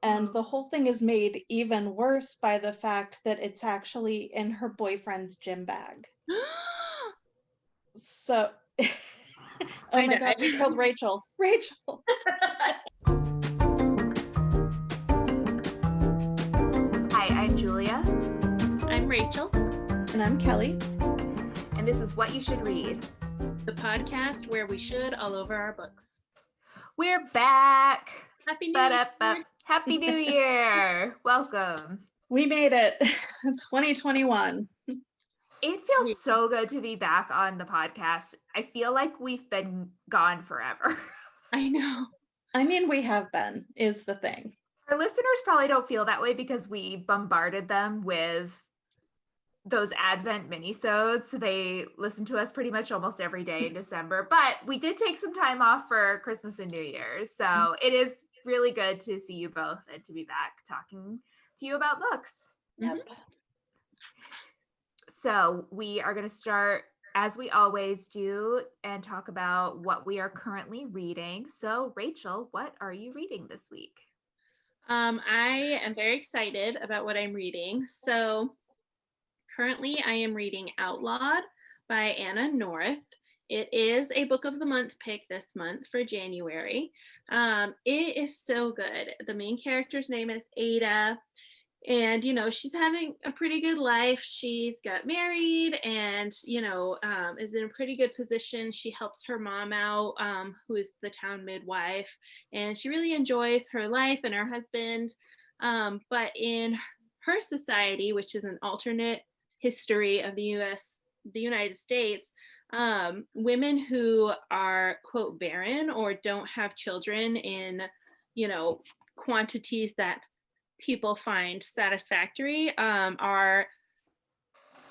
And the whole thing is made even worse by the fact that it's actually in her boyfriend's gym bag. So, oh my God, we killed Rachael. Rachael. Hi, I'm Julia. I'm Rachael. And I'm Kelly. And this is What You Should Read, the podcast where we should all over our books. We're back. Happy New Year. Happy New Year. Welcome. We made it. 2021. It feels so good to be back on the podcast. I feel like we've been gone forever. I know. I mean, we have been, is the thing. Our listeners probably don't feel that way because we bombarded them with those Advent minisodes. They listen to us pretty much almost every day in December, but we did take some time off for Christmas and New Year's. So it is really good to see you both and to be back talking to you about books. Yep. So we are going to start, as we always do, and talk about what we are currently reading. So Rachael, what are you reading this week? I am very excited about what I'm reading. So currently I am reading Outlawed by Anna North. It is a book of the month pick this month for January. It is so good. The main character's name is Ada. And, she's having a pretty good life. She's got married and, is in a pretty good position. She helps her mom out, who is the town midwife. And she really enjoys her life and her husband. But in her society, which is an alternate history of the United States, women who are, quote, barren or don't have children in, quantities that people find satisfactory are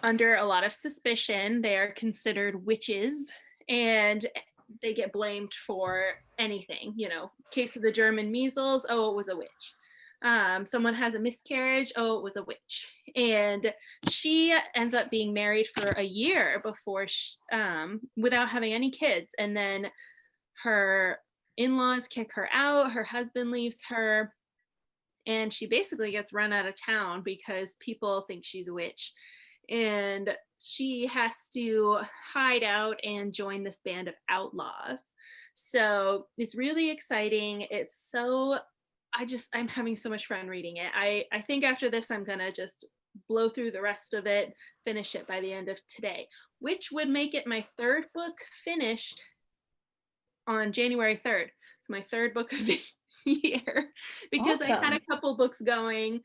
under a lot of suspicion. They are considered witches and they get blamed for anything. Case of the German measles, oh, it was a witch. Someone has a miscarriage, oh, it was a witch. And she ends up being married for a year before without having any kids. And then her in-laws kick her out, her husband leaves her, and she basically gets run out of town because people think she's a witch. And she has to hide out and join this band of outlaws. So it's really exciting. I'm having so much fun reading it. I think after this, I'm going to just blow through the rest of it, finish it by the end of today, which would make it my third book finished on January 3rd. It's my third book of the year because awesome. I had a couple books going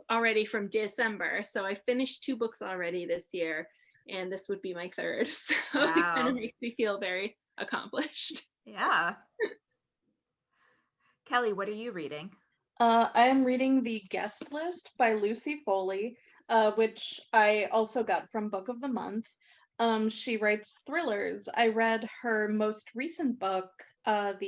already from December. So I finished 2 books already this year, and this would be my third. So wow. It kind of makes me feel very accomplished. Yeah. Kelly, what are you reading? I am reading The Guest List by Lucy Foley, which I also got from Book of the Month. She writes thrillers. I read her most recent book, Hold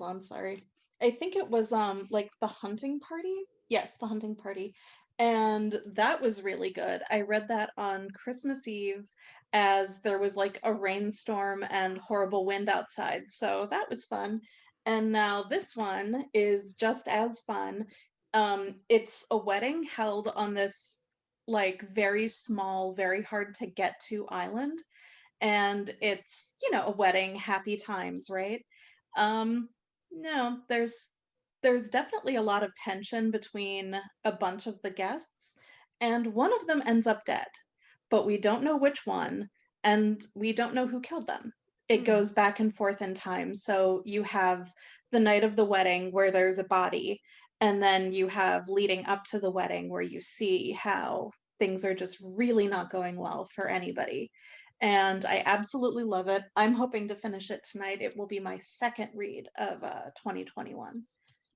on, sorry. I think it was like The Hunting Party. Yes, The Hunting Party. And that was really good. I read that on Christmas Eve as there was like a rainstorm and horrible wind outside. So that was fun. And now this one is just as fun. It's a wedding held on this like very small, very hard to get to island. And it's, a wedding, happy times, right? No, there's definitely a lot of tension between a bunch of the guests, and one of them ends up dead, but we don't know which one, and we don't know who killed them. It goes back and forth in time. So you have the night of the wedding where there's a body, and then you have leading up to the wedding where you see how things are just really not going well for anybody. And I absolutely love it. I'm hoping to finish it tonight. It will be my second read of 2021.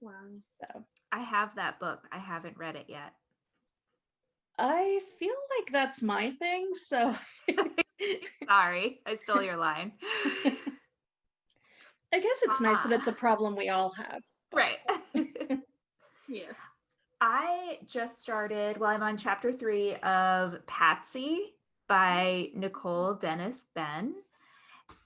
Wow. So I have that book. I haven't read it yet. I feel like that's my thing, so sorry, I stole your line. I guess it's nice that it's a problem we all have. Right. Yeah. I just started, I'm on chapter 3 of Patsy by Nicole Dennis-Benn.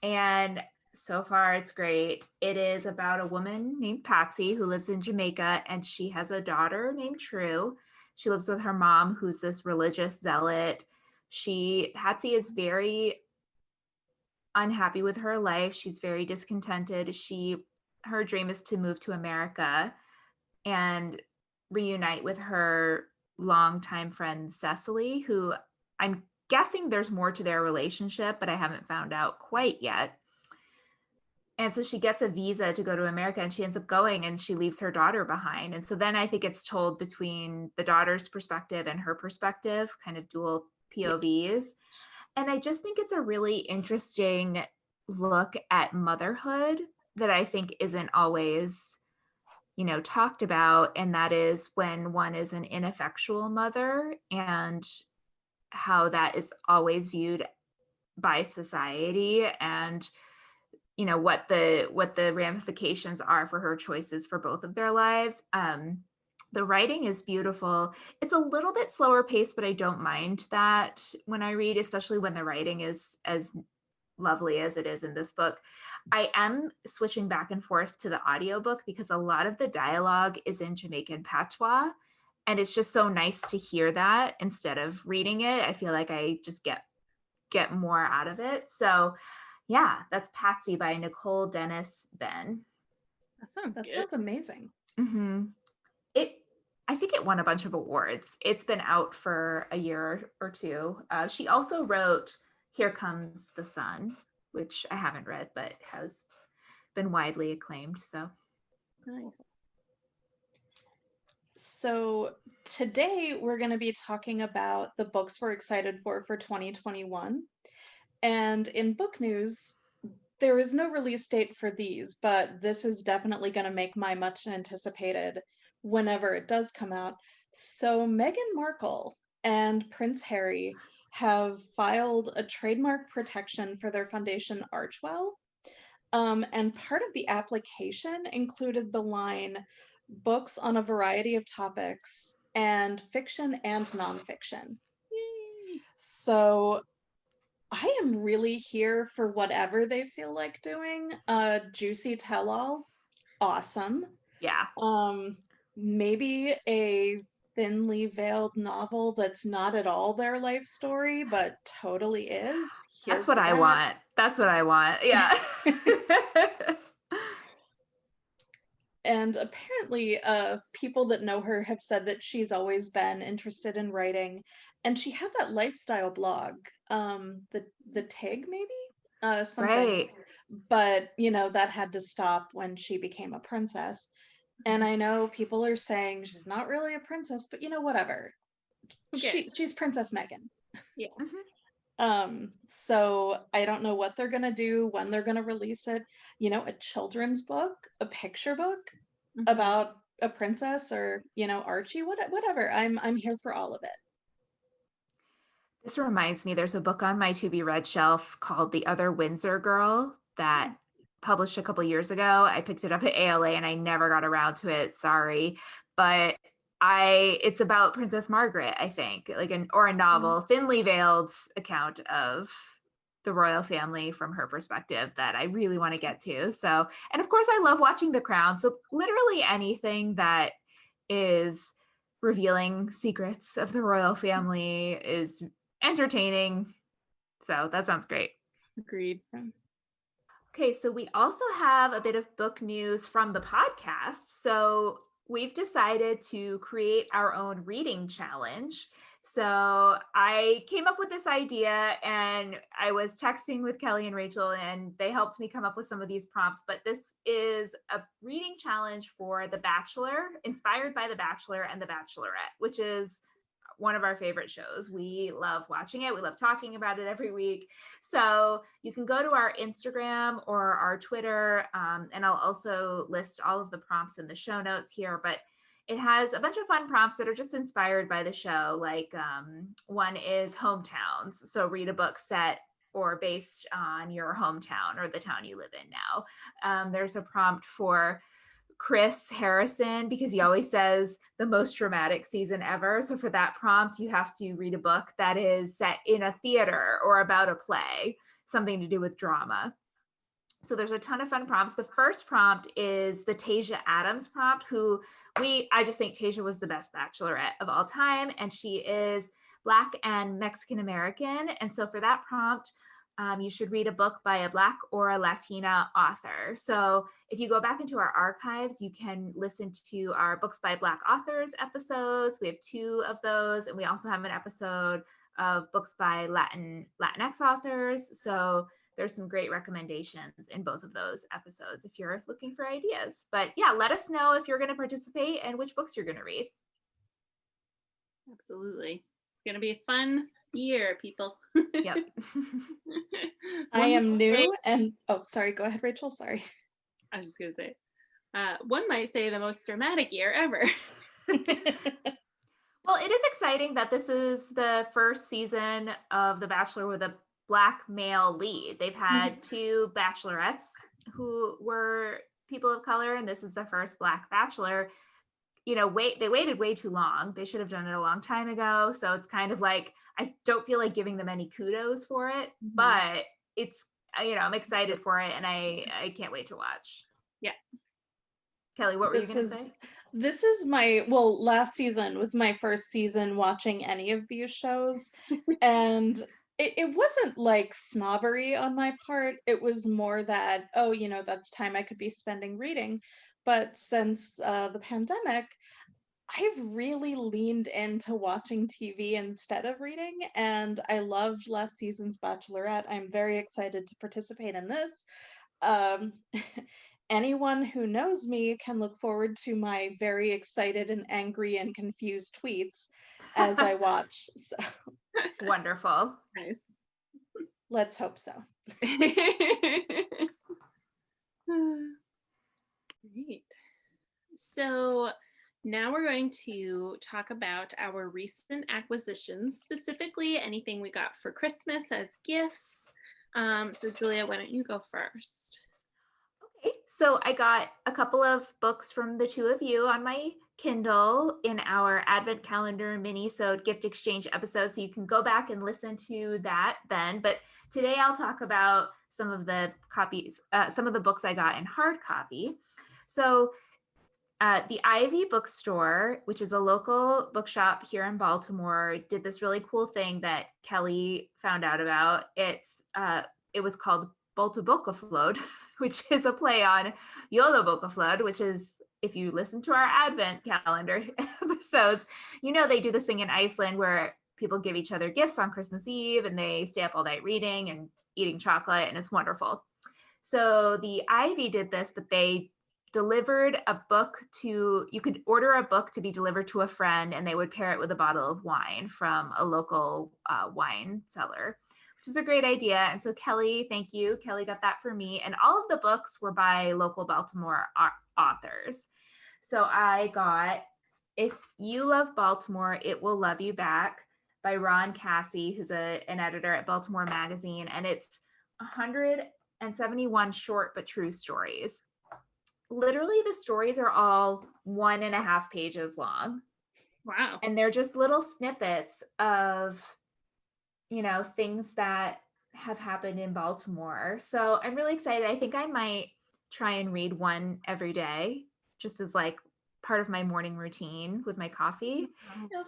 And So far, it's great. It is about a woman named Patsy who lives in Jamaica, and she has a daughter named True. She lives with her mom, who's this religious zealot. Patsy is very unhappy with her life. She's very discontented. Her dream is to move to America and reunite with her longtime friend Cecily, who I'm guessing there's more to their relationship, but I haven't found out quite yet. And so she gets a visa to go to America, and she ends up going, and she leaves her daughter behind. And so then I think it's told between the daughter's perspective and her perspective, kind of dual POVs. And I just think it's a really interesting look at motherhood that I think isn't always, talked about. And that is when one is an ineffectual mother, and how that is always viewed by society, and what the ramifications are for her choices for both of their lives. The writing is beautiful. It's a little bit slower paced, but I don't mind that when I read, especially when the writing is as lovely as it is in this book. I am switching back and forth to the audiobook because a lot of the dialogue is in Jamaican patois, and it's just so nice to hear that instead of reading it. I feel like I just get more out of it. So yeah, that's Patsy by Nicole Dennis-Benn. That sounds amazing. Mm-hmm. I think it won a bunch of awards. It's been out for a year or two. She also wrote Here Comes the Sun, which I haven't read, but has been widely acclaimed. So nice. So today we're going to be talking about the books we're excited for 2021. And in book news, there is no release date for these, but this is definitely going to make my much anticipated whenever it does come out. So Meghan Markle and Prince Harry have filed a trademark protection for their foundation Archewell. And part of the application included the line, books on a variety of topics, and fiction and nonfiction. Yay. So I am really here for whatever they feel like doing. Juicy tell-all, awesome. yeah. Maybe a thinly veiled novel that's not at all their life story, but totally is. That's what I want. That's what I want. Yeah. And apparently, people that know her have said that she's always been interested in writing, and she had that lifestyle blog, the Tig maybe, something. Right. But that had to stop when she became a princess. And I know people are saying she's not really a princess, but whatever. Okay. She's Princess Meghan. Yeah. So I don't know what they're gonna do, when they're gonna release it. A children's book, a picture book about a princess, or Archie, whatever. I'm here for all of it. This reminds me, there's a book on my to be read shelf called The Other Windsor Girl that published a couple years ago. I picked it up at ALA and I never got around to it. Sorry. But it's about Princess Margaret, I think, like a novel, thinly veiled account of the royal family from her perspective that I really want to get to. So, and of course I love watching The Crown. So literally anything that is revealing secrets of the royal family is entertaining. So that sounds great. Agreed. Okay, so we also have a bit of book news from the podcast. So we've decided to create our own reading challenge. So I came up with this idea, and I was texting with Kelly and Rachael, and they helped me come up with some of these prompts. But this is a reading challenge for The Bachelor, inspired by The Bachelor and The Bachelorette, which is one of our favorite shows. We love watching it. We love talking about it every week. So you can go to our Instagram or our Twitter, and I'll also list all of the prompts in the show notes here. But it has a bunch of fun prompts that are just inspired by the show. Like one is hometowns. So read a book set or based on your hometown or the town you live in now. There's a prompt for Chris Harrison, because he always says the most dramatic season ever. So for that prompt, you have to read a book that is set in a theater or about a play, something to do with drama. So there's a ton of fun prompts. The first prompt is the Tasia Adams prompt, who I just think Tasia was the best bachelorette of all time. And she is Black and Mexican American. And so for that prompt, you should read a book by a Black or a Latina author. So if you go back into our archives, you can listen to our Books by Black Authors episodes. We have 2 of those. And we also have an episode of books by Latinx authors. So there's some great recommendations in both of those episodes if you're looking for ideas. But yeah, let us know if you're going to participate and which books you're going to read. Absolutely. It's going to be a fun year, people. Yep. I am new and, oh, sorry, go ahead, Rachel, sorry. I was just going to say, one might say the most dramatic year ever. Well, it is exciting that this is the first season of The Bachelor with a Black male lead. They've had 2 bachelorettes who were people of color, and this is the first Black bachelor. You know, they waited way too long. They should have done it a long time ago. So it's kind of like, I don't feel like giving them any kudos for it, but it's, you know, I'm excited for it and I can't wait to watch. Yeah. Kelly, what were you going to say? This is last season was my first season watching any of these shows. And it wasn't like snobbery on my part. It was more that, oh, you know, that's time I could be spending reading. But since the pandemic, I've really leaned into watching TV instead of reading. And I loved last season's Bachelorette. I'm very excited to participate in this. Anyone who knows me can look forward to my very excited and angry and confused tweets as I watch. So Wonderful. Nice. Let's hope so. Great. So now we're going to talk about our recent acquisitions, specifically anything we got for Christmas as gifts. So Julia, why don't you go first? Okay, so I got a couple of books from the 2 of you on my Kindle in our Advent Calendar mini-sode gift exchange episode, so you can go back and listen to that then. But today I'll talk about some of the copies, some of the books I got in hard copy. So the Ivy Bookstore, which is a local bookshop here in Baltimore, did this really cool thing that Kelly found out about. It was called Bolta Bokaflod, which is a play on Yolo Bokaflod, which is, if you listen to our Advent Calendar episodes, you know they do this thing in Iceland where people give each other gifts on Christmas Eve and they stay up all night reading and eating chocolate, and it's wonderful. So the Ivy did this, but they delivered a book you could order a book to be delivered to a friend, and they would pair it with a bottle of wine from a local wine cellar, which is a great idea. And so Kelly, thank you. Kelly got that for me. And all of the books were by local Baltimore authors. So I got If You Love Baltimore, It Will Love You Back by Ron Cassie, who's an editor at Baltimore Magazine. And it's 171 short but true stories. Literally, the stories are all 1.5 pages long. Wow. And they're just little snippets of, you know, things that have happened in Baltimore. So I'm really excited. I think I might try and read one every day, just as like part of my morning routine with my coffee.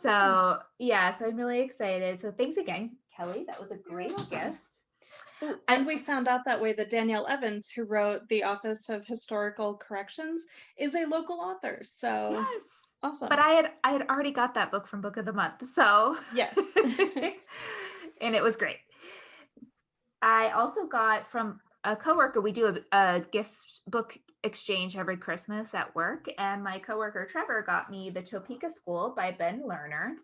So yeah, so I'm really excited. So thanks again, Kelly. That was a great gift. Ooh, and we found out that way that Danielle Evans, who wrote The Office of Historical Corrections, is a local author. So yes, awesome. But I had already got that book from Book of the Month. So yes. And it was great. I also got from a coworker, we do a gift book exchange every Christmas at work. And my coworker, Trevor, got me The Topeka School by Ben Lerner.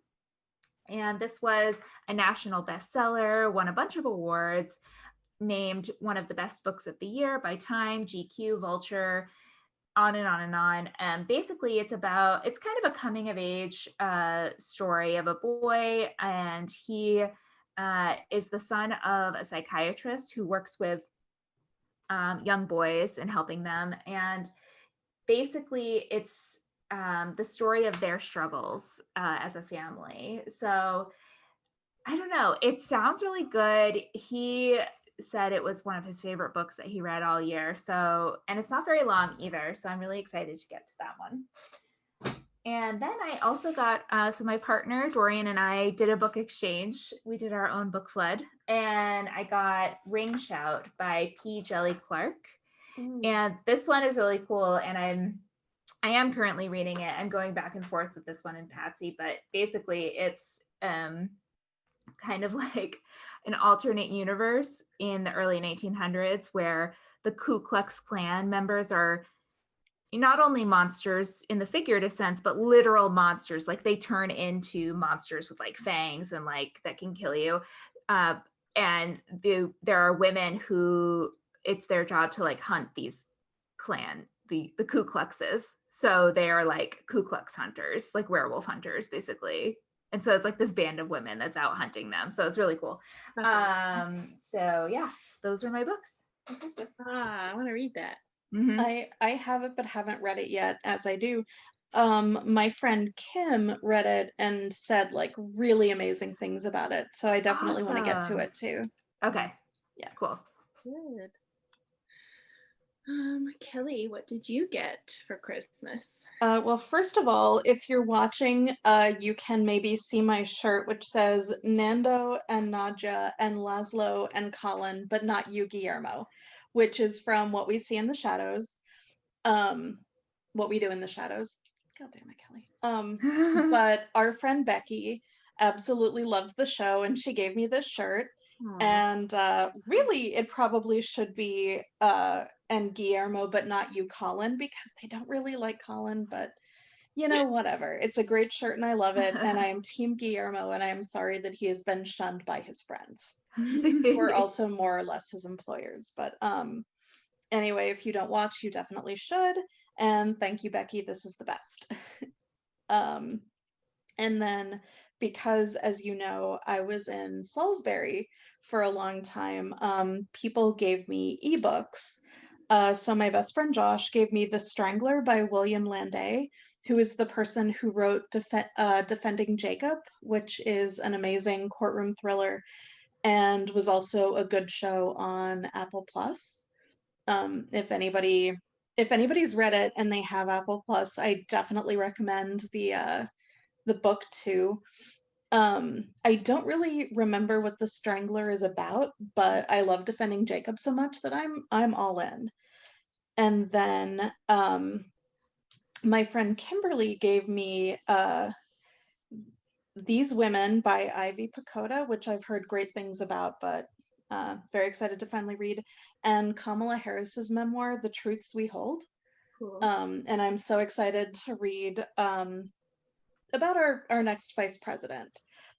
And this was a national bestseller, won a bunch of awards, named one of the best books of the year by Time, GQ, Vulture, on and on and on. And basically it's kind of a coming of age story of a boy, and he is the son of a psychiatrist who works with young boys and helping them. And basically it's the story of their struggles as a family. So I don't know, it sounds really good. He said it was one of his favorite books that he read all year. So, and it's not very long either. So I'm really excited to get to that one. And then I also got, so my partner, Dorian, and I did a book exchange. We did our own book flood. And I got Ring Shout by P. Djeli Clark. And this one is really cool. And I am currently reading it. I'm going back and forth with this one and Patsy. But basically, it's kind of like an alternate universe in the early 1900s where the Ku Klux Klan members are not only monsters in the figurative sense, but literal monsters. Like they turn into monsters with like fangs and like that can kill you. And there are women who it's their job to like hunt these clan, the Ku Kluxes. So they are like Ku Klux hunters, like werewolf hunters, basically. And so it's like this band of women that's out hunting them. So it's really cool. So yeah, those were my books. I want to read that. Mm-hmm. I have it, but haven't read it yet, as I do. My friend Kim read it and said like really amazing things about it. So I definitely want to get to it too. Okay. Yeah. Cool. Good. Kelly, what did you get for Christmas? Well, first of all, if you're watching, you can maybe see my shirt, which says Nando and Nadja and Laszlo and Colin, but not you, Guillermo, which is from What We See in the Shadows. What We Do in the Shadows. God damn it, Kelly. But our friend Becky absolutely loves the show, and she gave me this shirt. Aww. And really, it probably should be and Guillermo, but not you, Colin, because they don't really like Colin, but you know, whatever. It's a great shirt and I love it. And I am Team Guillermo, and I am sorry that he has been shunned by his friends, who are also more or less his employers. But anyway, if you don't watch, you definitely should. And thank you, Becky. This is the best. And then, because as you know, I was in Salisbury for a long time, people gave me ebooks. So my best friend Josh gave me The Strangler by William Landay, who is the person who wrote Defending Jacob, which is an amazing courtroom thriller and was also a good show on Apple Plus. If anybody's read it and they have Apple Plus, I definitely recommend the book too. I don't really remember what The Strangler is about, but I love Defending Jacob so much that I'm all in. And then my friend Kimberly gave me These Women by Ivy Pochoda, which I've heard great things about, but very excited to finally read, and Kamala Harris's memoir, The Truths We Hold. Cool. And I'm so excited to read about our next vice president.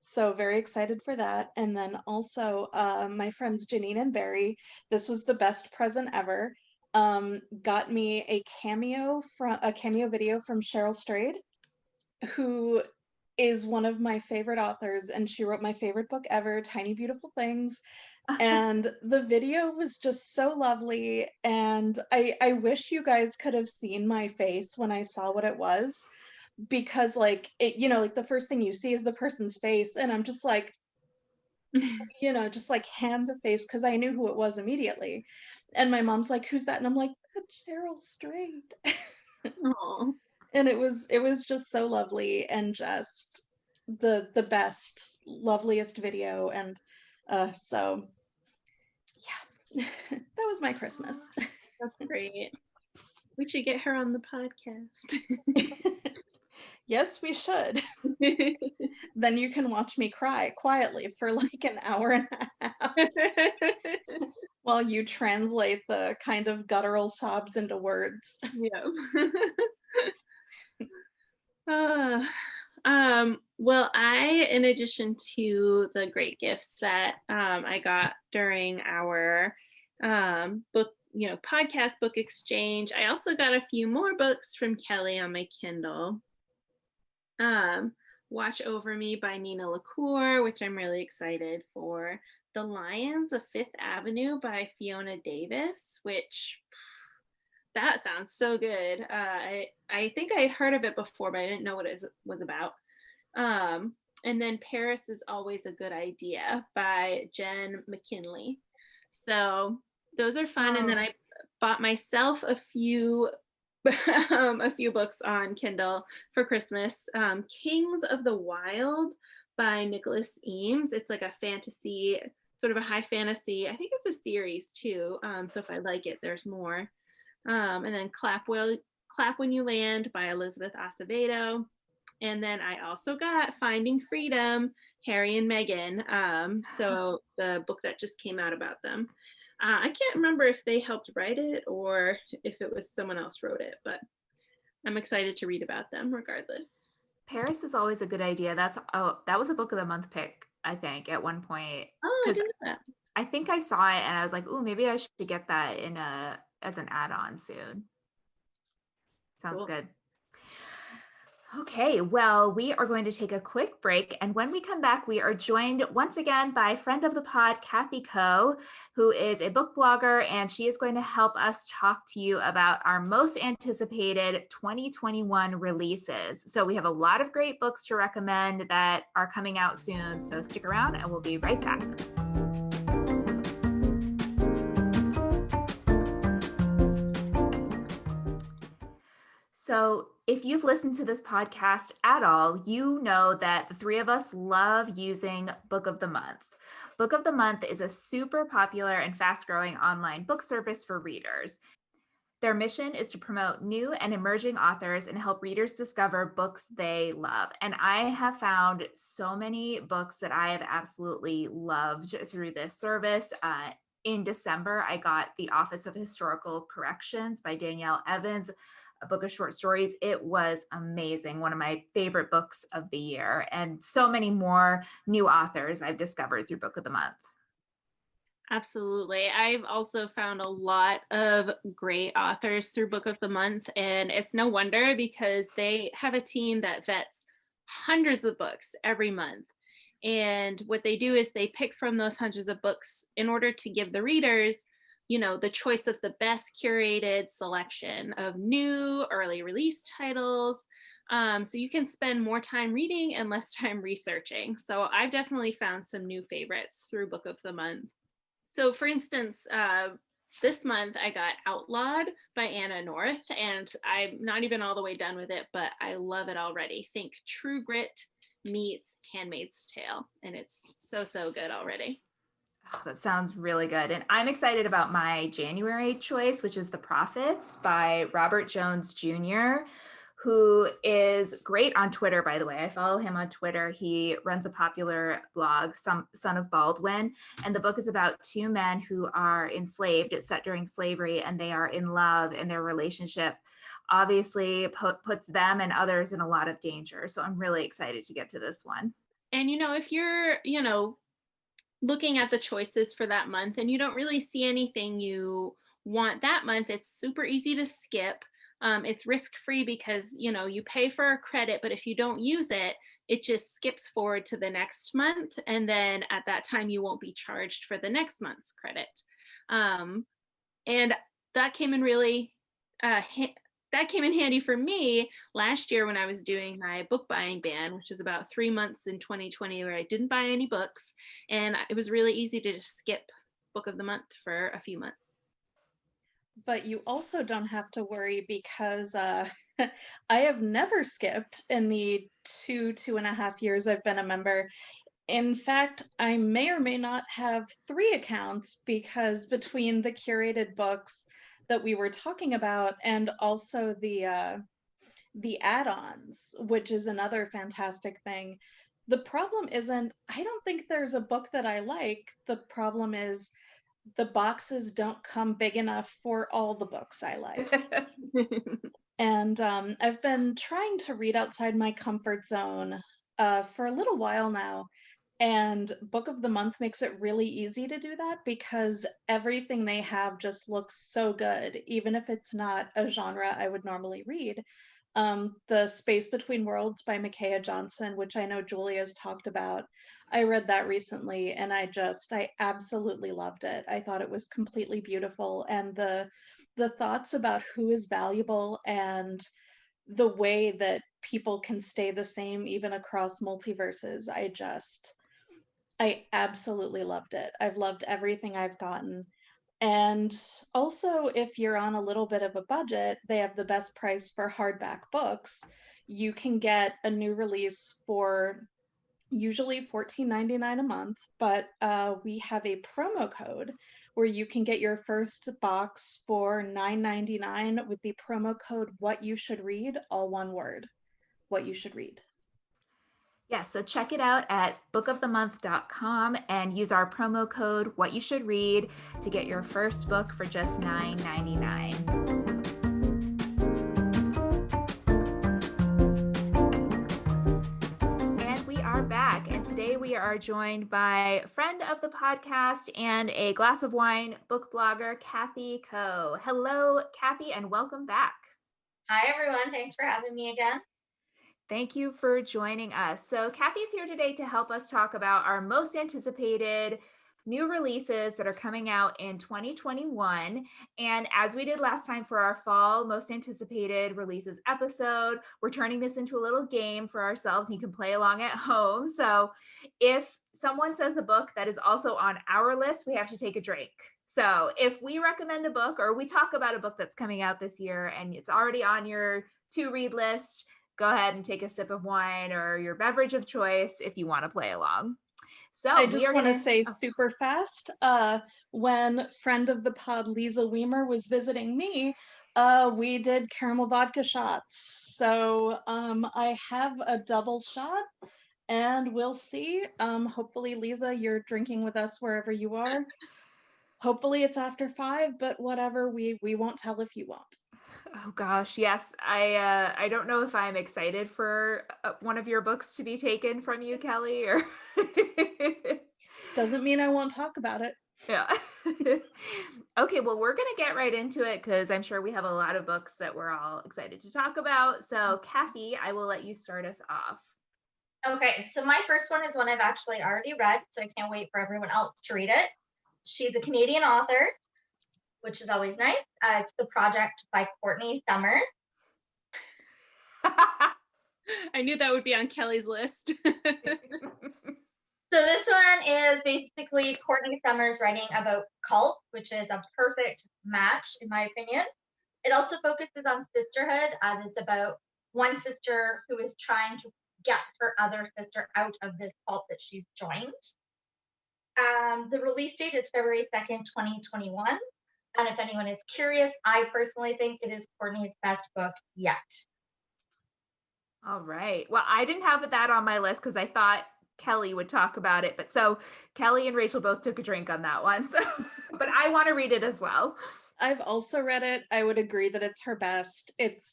So very excited for that. And then also my friends Janine and Barry, this was the best present ever, got me a cameo video from Cheryl Strayed, who is one of my favorite authors, and she wrote my favorite book ever, Tiny Beautiful Things. And the video was just so lovely, and I wish you guys could have seen my face when I saw what it was, because like it, you know, like the first thing you see is the person's face, and I'm just like, you know, just like hand to face, because I knew who it was immediately. And my mom's like, who's that? And I'm like, that's Cheryl Strayed. Aww. And it was just so lovely, and just the best, loveliest video. And so yeah, that was my Christmas. That's great. We should get her on the podcast. Yes, we should. Then you can watch me cry quietly for like an hour and a half while you translate the kind of guttural sobs into words. Yeah. Well, in addition to the great gifts that I got during our book, podcast book exchange, I also got a few more books from Kelly on my Kindle. Watch Over Me by Nina LaCour, which I'm really excited for. The Lions of Fifth Avenue by Fiona Davis, which that sounds so good. I think I had heard of it before, but I didn't know what it was about. And then Paris is Always a Good Idea by Jenn McKinlay. So those are fun. And then I bought myself a few a few books on Kindle for Christmas. Kings of the Wild by Nicholas Eames. It's like a fantasy, sort of a high fantasy. I think it's a series too. So if I like it, there's more. And then Clap When You Land by Elizabeth Acevedo. And then I also got Finding Freedom, Harry and Meghan. So the book that just came out about them. I can't remember if they helped write it or if it was someone else wrote it, but I'm excited to read about them regardless. Paris is always a good idea. That was a book of the month pick, I think, at one point. Oh, I didn't know that. I think I saw it and I was like, oh, maybe I should get that as an add-on soon. Sounds good. Okay, well, we are going to take a quick break. And when we come back, we are joined once again by friend of the pod, Kathy Coe, who is a book blogger, and she is going to help us talk to you about our most anticipated 2021 releases. So we have a lot of great books to recommend that are coming out soon. So stick around and we'll be right back. So if you've listened to this podcast at all, you know that the three of us love using Book of the Month. Book of the Month is a super popular and fast-growing online book service for readers. Their mission is to promote new and emerging authors and help readers discover books they love. And I have found so many books that I have absolutely loved through this service. In December, I got The Office of Historical Corrections by Danielle Evans, a book of short stories. It was amazing. One of my favorite books of the year, and so many more new authors I've discovered through Book of the Month. Absolutely. I've also found a lot of great authors through Book of the Month, and it's no wonder because they have a team that vets hundreds of books every month. And what they do is they pick from those hundreds of books in order to give the readers, you know, the choice of the best curated selection of new early release titles. So you can spend more time reading and less time researching. So I've definitely found some new favorites through Book of the Month. So for instance, this month I got Outlawed by Anna North, and I'm not even all the way done with it, but I love it already. Think True Grit meets Handmaid's Tale, and it's so good already. Oh, that sounds really good. And I'm excited about my January choice, which is The Prophets by Robert Jones Jr., who is great on Twitter, by the way. I follow him on Twitter. He runs a popular blog, Son of Baldwin. And the book is about two men who are enslaved. It's set during slavery, and they are in love, and their relationship obviously puts them and others in a lot of danger. So I'm really excited to get to this one. And, you know, if you're, you know, looking at the choices for that month and you don't really see anything you want that month, it's super easy to skip. It's risk-free because, you know, you pay for a credit, but if you don't use it, it just skips forward to the next month. And then at that time, you won't be charged for the next month's credit. And that came in really, that came in handy for me last year when I was doing my book buying ban, which is about 3 months in 2020 where I didn't buy any books. And it was really easy to just skip Book of the Month for a few months. But you also don't have to worry because I have never skipped in the 2.5 years I've been a member. In fact, I may or may not have 3 accounts because between the curated books that we were talking about and also the add-ons, which is another fantastic thing. The problem isn't, I don't think there's a book that I like. The problem is the boxes don't come big enough for all the books I like. And I've been trying to read outside my comfort zone for a little while now. And Book of the Month makes it really easy to do that because everything they have just looks so good, even if it's not a genre I would normally read. The Space Between Worlds by Micaiah Johnson, which I know Julia's talked about. I read that recently and I absolutely loved it. I thought it was completely beautiful, and the thoughts about who is valuable and the way that people can stay the same even across multiverses, I absolutely loved it. I've loved everything I've gotten. And also, if you're on a little bit of a budget, they have the best price for hardback books. You can get a new release for usually $14.99 a month, but we have a promo code where you can get your first box for $9.99 with the promo code What You Should Read, all one word, What You Should Read. Yes, so check it out at bookofthemonth.com and use our promo code What You Should Read to get your first book for just $9.99. And we are back, and today we are joined by a friend of the podcast and a glass of wine book blogger, Kathy Coe. Hello, Kathy, and welcome back. Hi, everyone. Thanks for having me again. Thank you for joining us. So Kathy's here today to help us talk about our most anticipated new releases that are coming out in 2021. And as we did last time for our fall most anticipated releases episode, we're turning this into a little game for ourselves. You can play along at home. So if someone says a book that is also on our list, we have to take a drink. So if we recommend a book or we talk about a book that's coming out this year and it's already on your to-read list, go ahead and take a sip of wine or your beverage of choice if you want to play along. So I just want to say super fast, when friend of the pod Lisa Weimer was visiting me, we did caramel vodka shots. So I have a double shot and we'll see. Hopefully, Lisa, you're drinking with us wherever you are. Hopefully it's after 5, but whatever, we won't tell if you won't. Oh gosh, yes. I don't know if I'm excited for one of your books to be taken from you, Kelly, or doesn't mean I won't talk about it. Yeah. Okay, well, we're going to get right into it because I'm sure we have a lot of books that we're all excited to talk about. So, Kathy, I will let you start us off. Okay, so my first one is one I've actually already read, so I can't wait for everyone else to read it. She's a Canadian author, which is always nice. It's The Project by Courtney Summers. I knew that would be on Kelly's list. So this one is basically Courtney Summers writing about cults, which is a perfect match, in my opinion. It also focuses on sisterhood, as it's about one sister who is trying to get her other sister out of this cult that she's joined. The release date is February 2nd, 2021. And if anyone is curious, I personally think it is Courtney's best book yet. All right. Well, I didn't have that on my list because I thought Kelly would talk about it. But so Kelly and Rachael both took a drink on that one. So, but I want to read it as well. I've also read it. I would agree that it's her best. It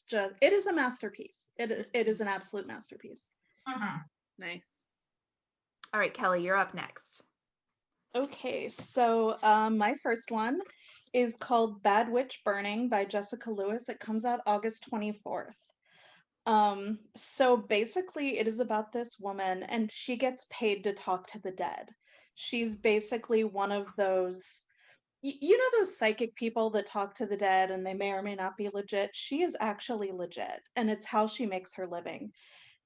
is a masterpiece. It is an absolute masterpiece. Mm-hmm. Nice. All right, Kelly, you're up next. Okay, so my first one is called Bad Witch Burning by Jessica Lewis. It comes out August 24th. So basically it is about this woman and she gets paid to talk to the dead. She's basically one of those, you know, those psychic people that talk to the dead and they may or may not be legit. She is actually legit and it's how she makes her living.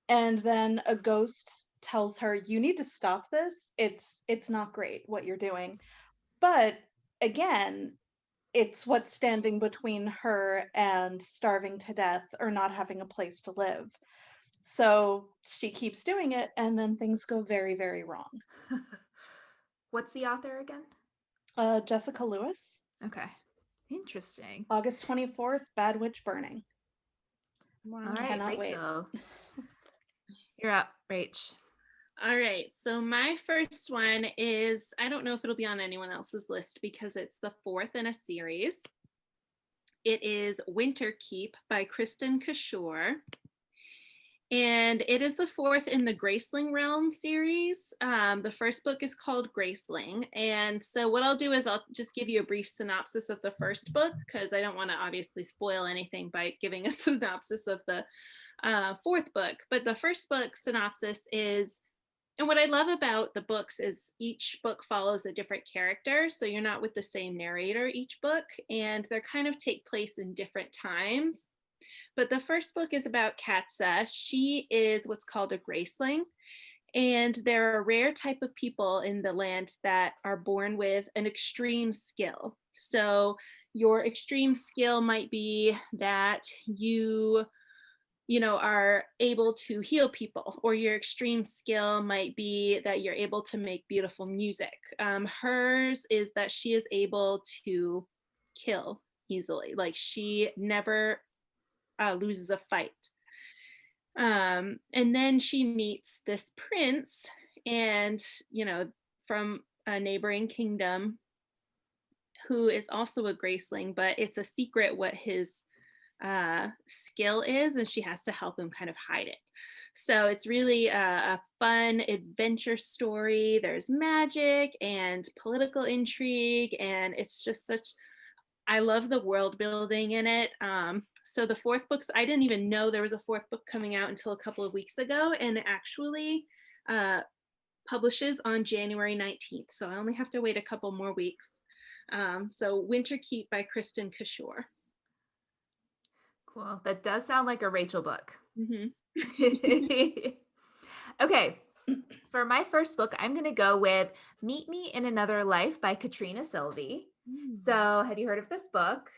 And then a ghost tells her, you need to stop this. It's not great what you're doing. But again, it's what's standing between her and starving to death or not having a place to live. So she keeps doing it, and then things go very, very wrong. What's the author again? Jessica Lewis. Okay. Interesting. August 24th, Bad Witch Burning. Wow. All right, Rachael. Wait. You're up, Rach. All right, so my first one is, I don't know if it'll be on anyone else's list because it's the 4th in a series. It is Winter Keep by Kristen Cashore. And it is the 4th in the Graceling Realm series. The first book is called Graceling. And so what I'll do is I'll just give you a brief synopsis of the first book because I don't want to obviously spoil anything by giving a synopsis of the 4th book. But the first book synopsis is, and what I love about the books is each book follows a different character. So you're not with the same narrator each book, and they kind of take place in different times. But the first book is about Katsa. She is what's called a Graceling, And there are a rare type of people in the land that are born with an extreme skill. So your extreme skill might be that you are able to heal people, or your extreme skill might be that you're able to make beautiful music. Hers is that she is able to kill easily. Like, she never loses a fight. And then she meets this prince, and from a neighboring kingdom, who is also a graceling, but it's a secret what his skill is, and she has to help him kind of hide it. So it's really a fun adventure story. There's magic and political intrigue, and it's just I love the world building in it. So the fourth book, I didn't even know there was a fourth book coming out until a couple of weeks ago, and it actually publishes on January 19th. So I only have to wait a couple more weeks. So Winter Keep by Kristen Kishore. Cool. That does sound like a Rachael book. Mm-hmm. Okay. For my first book, I'm going to go with Meet Me in Another Life by Katrina Sylvie. So have you heard of this book?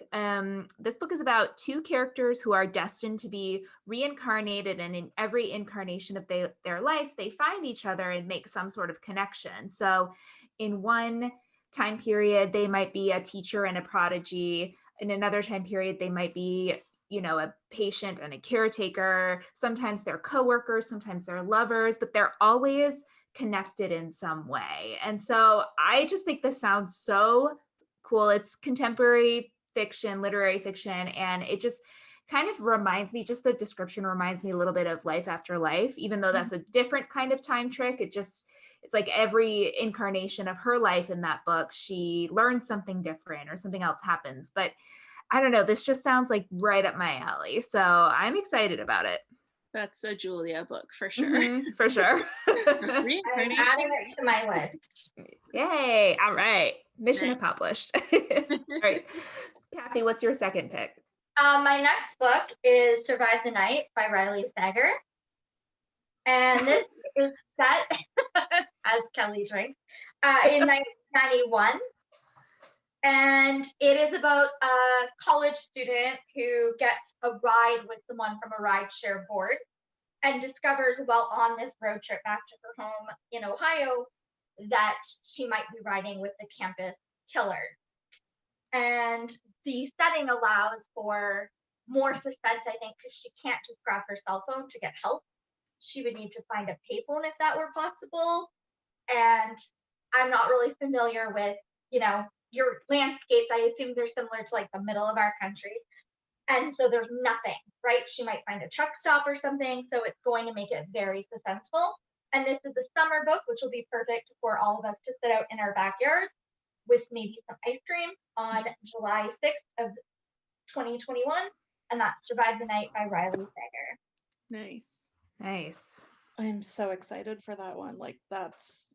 This book is about two characters who are destined to be reincarnated, and in every incarnation of their life, they find each other and make some sort of connection. So in one time period, they might be a teacher and a prodigy. In another time period, they might be a patient and a caretaker. Sometimes they're coworkers, sometimes they're lovers, but they're always connected in some way. And so I just think this sounds so cool. It's contemporary fiction, literary fiction, and it just kind of reminds me, just the description reminds me a little bit of Life After Life, even though that's a different kind of time trick. It's like every incarnation of her life in that book, she learns something different or something else happens. But I don't know, this just sounds like right up my alley. So I'm excited about it. That's a Julia book for sure. Mm-hmm, for sure. I'm adding it to my list. Yay. All right. Mission accomplished. All right. Kathy, what's your second pick? My next book is Survive the Night by Riley Sager. And this is set, as Kelly drinks, in 1991. And it is about a college student who gets a ride with someone from a rideshare board and discovers while on this road trip back to her home in Ohio that she might be riding with the campus killer. And the setting allows for more suspense, I think, because she can't just grab her cell phone to get help. She would need to find a payphone if that were possible. And I'm not really familiar with, your landscapes. I assume they're similar to like the middle of our country. And so there's nothing, right? She might find a truck stop or something. So it's going to make it very suspenseful. And this is a summer book, which will be perfect for all of us to sit out in our backyards with maybe some ice cream on July 6th of 2021. And that's Survive the Night by Riley Sager. Nice. I'm so excited for that one. Like, that's...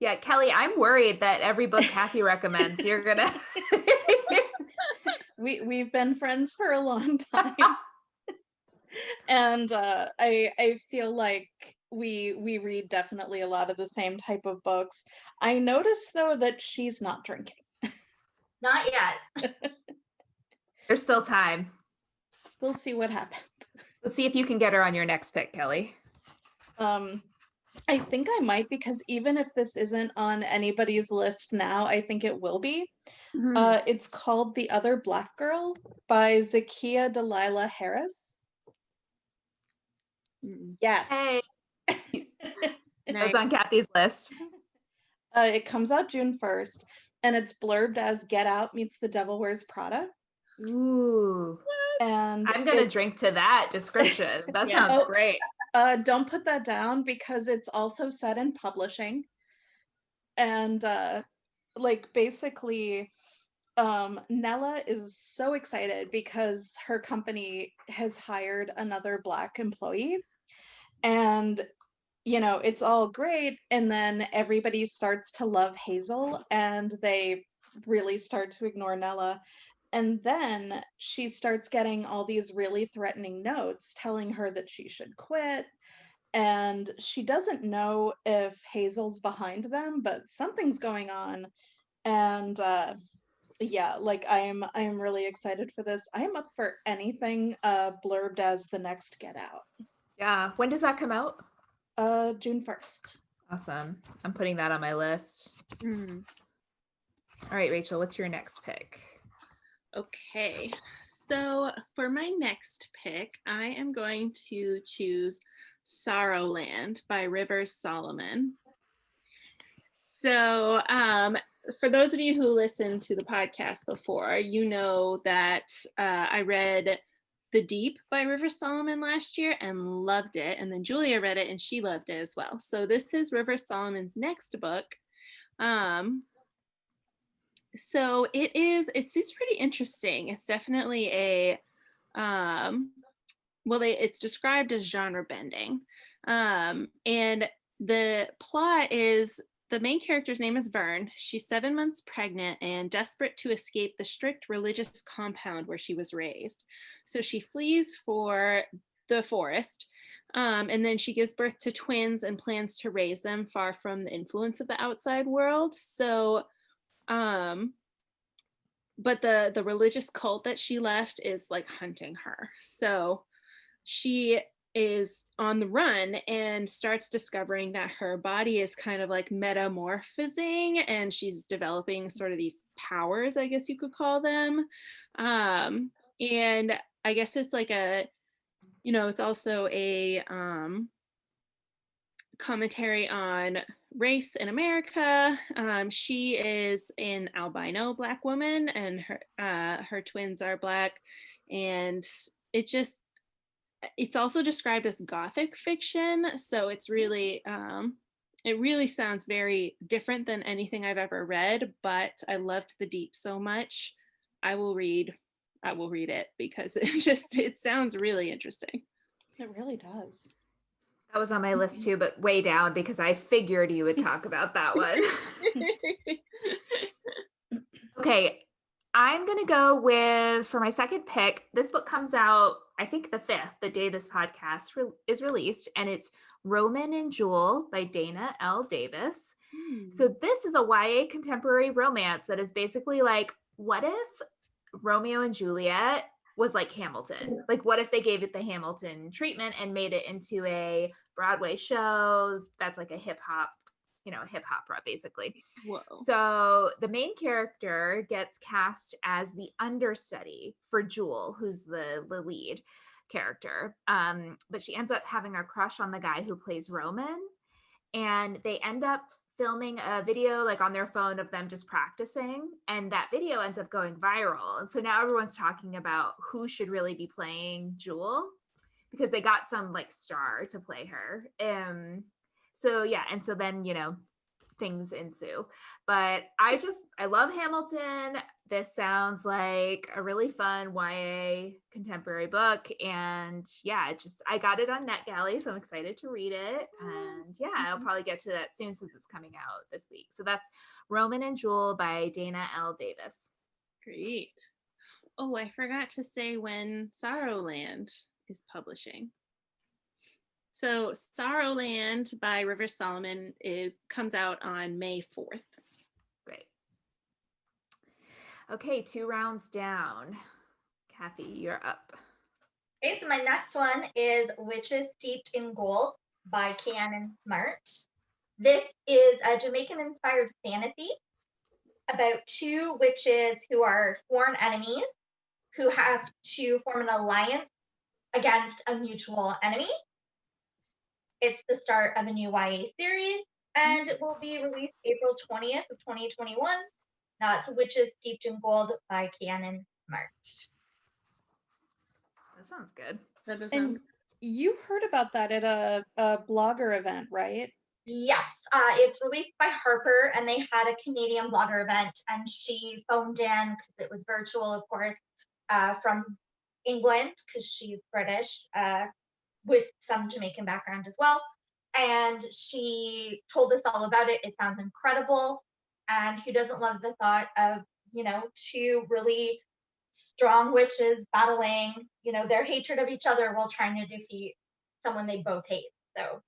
Yeah, Kelly, I'm worried that every book Kathy recommends, you're gonna... We've been friends for a long time. And I feel like we read definitely a lot of the same type of books. I noticed though that she's not drinking. Not yet. There's still time. We'll see what happens. Let's see if you can get her on your next pick, Kelly. I think I might, because even if this isn't on anybody's list now, I think it will be. Mm-hmm. It's called The Other Black Girl by Zakiya Delilah Harris. Yes. Hey. That was on Kathy's list. It comes out June 1st, and it's blurbed as Get Out meets The Devil Wears Prada. Ooh. And I'm going to drink to that description. That sounds great. Don't put that down, because it's also set in publishing. And basically, Nella is so excited because her company has hired another Black employee. And, it's all great. And then everybody starts to love Hazel, and they really start to ignore Nella. And then she starts getting all these really threatening notes telling her that she should quit. and she doesn't know if Hazel's behind them, but something's going on. And yeah, like I'm really excited for this. I am up for anything blurbed as the next Get Out. Yeah. When does that come out? June 1st. Awesome. I'm putting that on my list. Hmm. All right, Rachel, what's your next pick? Okay, so for my next pick, I am going to choose Sorrowland by Rivers Solomon. So for those of you who listened to the podcast before, you know that I read The Deep by Rivers Solomon last year and loved it. And then Julia read it and she loved it as well. So this is Rivers Solomon's next book. So it seems pretty interesting. It's definitely a it's described as genre bending. And the plot is the main character's name is Vern. She's 7 months pregnant and desperate to escape the strict religious compound where she was raised. So she flees for the forest, and then she gives birth to twins and plans to raise them far from the influence of the outside world. So but the religious cult that she left is like hunting her. So she is on the run and starts discovering that her body is kind of like metamorphosing and she's developing sort of these powers, I guess you could call them. And I guess it's like it's also a commentary on race in America. She is an albino Black woman, and her twins are Black, and it's also described as Gothic fiction. So it's really it really sounds very different than anything I've ever read. But I loved The Deep so much. I will read it because it sounds really interesting. It really does. That was on my list too, but way down because I figured you would talk about that one. Okay, I'm going to go with, for my second pick, this book comes out, I think the 5th, the day this podcast is released, and it's Roman and Jewel by Dana L. Davis. So this is a YA contemporary romance that is basically like, what if Romeo and Juliet was like Hamilton? Like, what if they gave it the Hamilton treatment and made it into a Broadway show that's like a hip hop opera, basically. Whoa. So the main character gets cast as the understudy for Jewel, who's the lead character. But she ends up having a crush on the guy who plays Roman, and they end up filming a video like on their phone of them just practicing, and that video ends up going viral. And so now everyone's talking about who should really be playing Jewel, because they got some like star to play her. So yeah, and so then things ensue. But I love Hamilton. This sounds like a really fun YA contemporary book, and yeah, I got it on NetGalley, so I'm excited to read it. And yeah, I'll probably get to that soon since it's coming out this week. So that's Roman and Jewel by Dana L. Davis. Great. Oh, I forgot to say when Sorrowland is publishing. So Sorrowland by Rivers Solomon comes out on May 4th. Great. Okay, 2 rounds down. Kathy, you're up. Okay, so my next one is Witches Steeped in Gold by Kianan Smart. This is a Jamaican-inspired fantasy about 2 witches who are sworn enemies who have to form an alliance against a mutual enemy. It's the start of a new YA series, and it will be released April 20th of 2021. That's Witches Steeped in Gold by Kianan Smart. That sounds good. That does And you heard about that at a blogger event, right? Yes, it's released by Harper, and they had a Canadian blogger event, and she phoned in, because it was virtual, of course, from England, because she's British, with some Jamaican background as well. And she told us all about it. It sounds incredible. And who doesn't love the thought of, 2 really strong witches battling, their hatred of each other while trying to defeat someone they both hate. So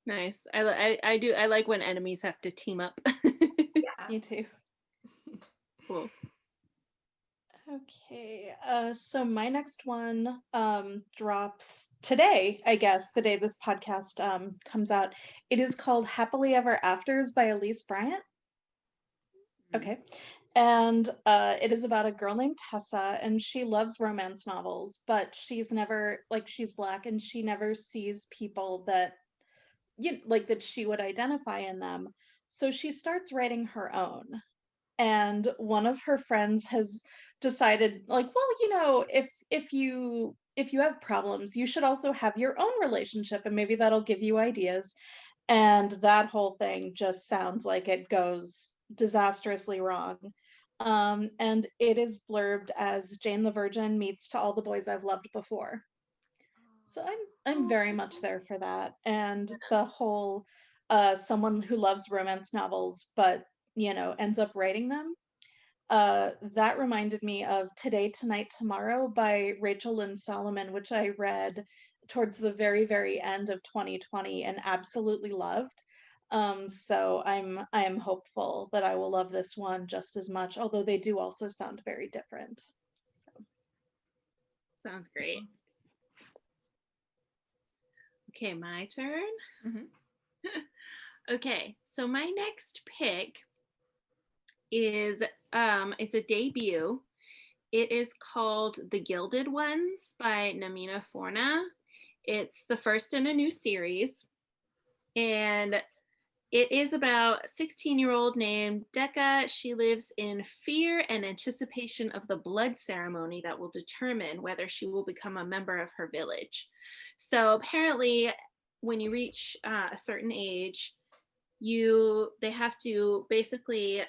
Nice. I like when enemies have to team up. Yeah. Me too. Cool. Okay, so my next one drops today, I guess, the day this podcast comes out. It is called Happily Ever Afters by Elise Bryant. Okay. And it is about a girl named Tessa, and she loves romance novels, but she's never, like, she's Black, and she never sees people that, like, that she would identify in them. So she starts writing her own. And one of her friends has decided, like, well, if you have problems, you should also have your own relationship, and maybe that'll give you ideas. And that whole thing just sounds like it goes disastrously wrong. And it is blurbed as Jane the Virgin meets To All the Boys I've Loved Before. So I'm very much there for that. And the whole someone who loves romance novels but ends up writing them. That reminded me of Today, Tonight, Tomorrow by Rachael Lynn Solomon, which I read towards the very, very end of 2020 and absolutely loved. So I am hopeful that I will love this one just as much, although they do also sound very different. So. Sounds great. Okay, my turn. Okay, so my next pick is it's a debut. It is called The Gilded Ones by Namina Forna. It's the first in a new series, and it is about a 16-year-old named Decca. She lives in fear and anticipation of the blood ceremony that will determine whether she will become a member of her village. So apparently, when you reach a certain age, they have to basically